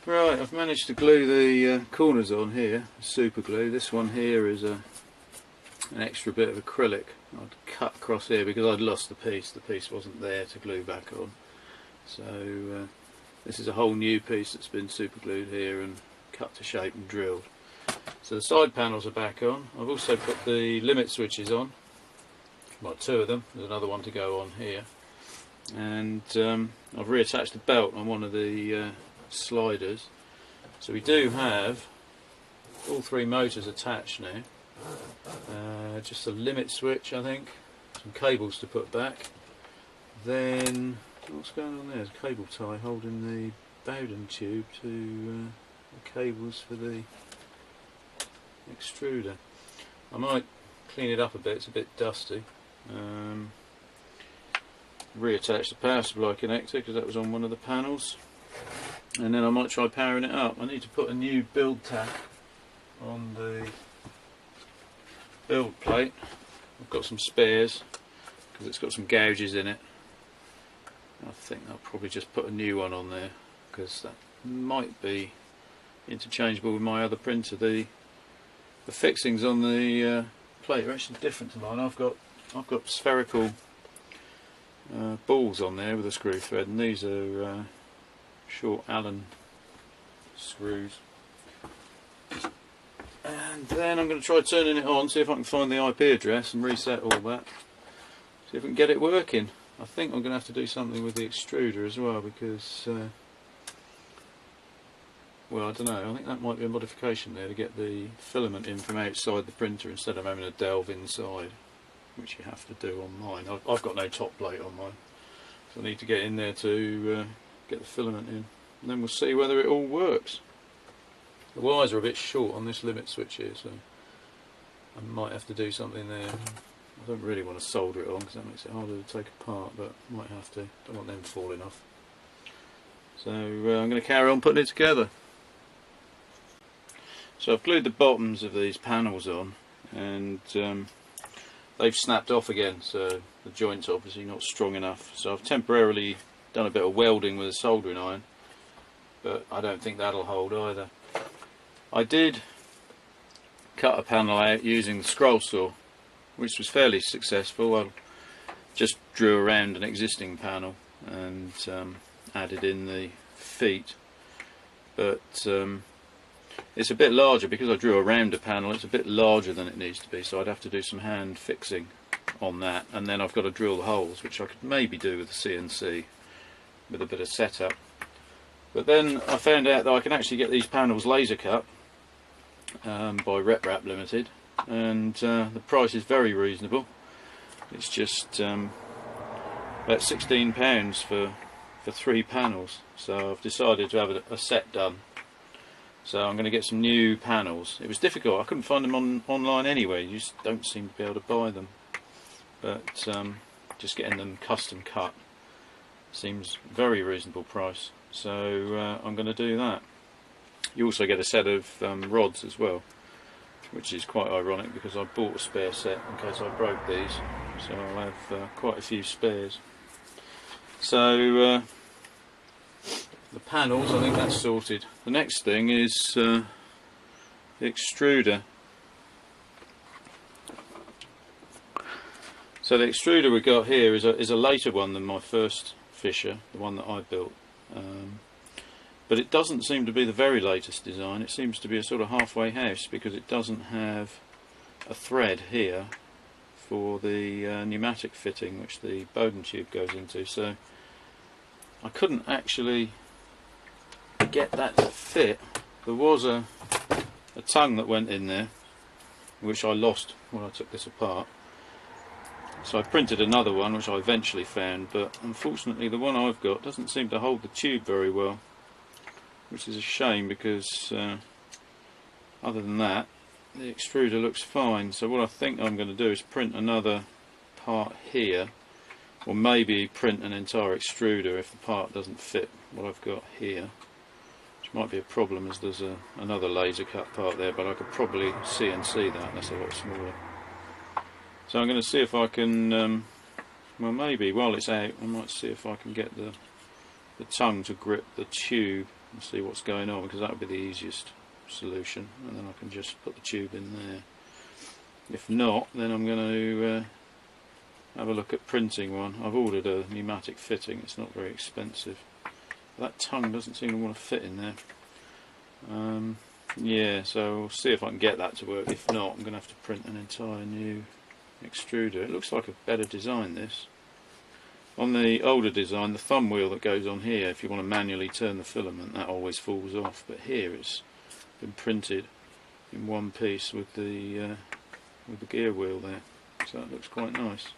Right, I've managed to glue the corners on here, super glue. This one here is an extra bit of acrylic I'd cut across here because I'd lost the piece wasn't there to glue back on. So this is a whole new piece that's been super glued here and cut to shape and drilled. So the side panels are back on. I've also put the limit switches on, well, two of them, there's another one to go on here, and I've reattached the belt on one of the sliders. So we do have all three motors attached now. Just a limit switch, I think, some cables to put back. Then what's going on there? There's a cable tie holding the Bowden tube to the cables for the extruder. I might clean it up a bit, it's a bit dusty. Reattach the power supply connector because that was on one of the panels, and then I might try powering it up. I need to put a new build tap on the build plate. I've got some spares because it's got some gouges in it. I think I'll probably just put a new one on there because that might be interchangeable with my other printer. The fixings on the plate are actually different to mine. I've got spherical balls on there with a screw thread, and these are short Allen screws. And then I'm going to try turning it on, see if I can find the IP address and reset all that, see if we can get it working. I think I'm going to have to do something with the extruder as well because well, I don't know, I think that might be a modification there to get the filament in from outside the printer instead of having to delve inside, which you have to do on mine. I've got no top plate on mine, so I need to get in there to get the filament in, and then we'll see whether it all works. The wires are a bit short on this limit switch here, so I might have to do something there. I don't really want to solder it on because that makes it harder to take apart, but I might have to. Don't want them falling off. So I'm going to carry on putting it together. So I've glued the bottoms of these panels on, and they've snapped off again, so the joint's obviously not strong enough. So I've temporarily done a bit of welding with a soldering iron, but I don't think that'll hold either. I did cut a panel out using the scroll saw, which was fairly successful. I just drew around an existing panel and added in the feet, but it's a bit larger because I drew around a panel. It's a bit larger than it needs to be, so I'd have to do some hand fixing on that, and then I've got to drill the holes, which I could maybe do with the CNC with a bit of setup. But then I found out that I can actually get these panels laser cut by RepRap Limited, and the price is very reasonable. It's just about £16 for 3 panels, so I've decided to have a set done. So I'm going to get some new panels. It was difficult, I couldn't find them online anyway, you just don't seem to be able to buy them, but just getting them custom cut seems very reasonable price, so I'm going to do that. You also get a set of rods as well, which is quite ironic because I bought a spare set in case I broke these, so I'll have quite a few spares. So the panels, I think that's sorted. The next thing is the extruder. So the extruder we got here is a later one than my first Fisher, the one that I built. But it doesn't seem to be the very latest design. It seems to be a sort of halfway house because it doesn't have a thread here for the pneumatic fitting which the Bowden tube goes into. So I couldn't actually get that to fit. There was a tongue that went in there which I lost when I took this apart. So I printed another one which I eventually found, but unfortunately the one I've got doesn't seem to hold the tube very well, which is a shame because other than that the extruder looks fine. So what I think I'm going to do is print another part here, or maybe print an entire extruder if the part doesn't fit what I've got here, which might be a problem as there's another laser cut part there, but I could probably CNC that, that's a lot smaller. So I'm going to see if I can, well maybe while it's out I might see if I can get the tongue to grip the tube and see what's going on, because that would be the easiest solution, and then I can just put the tube in there. If not, then I'm going to have a look at printing one. I've ordered a pneumatic fitting, it's not very expensive. That tongue doesn't seem to want to fit in there. Yeah, so we'll see if I can get that to work. If not, I'm going to have to print an entire new extruder. It looks like a better design, this. On the older design, the thumb wheel that goes on here, if you want to manually turn the filament, that always falls off. But here it's been printed in one piece with the gear wheel there, so that looks quite nice.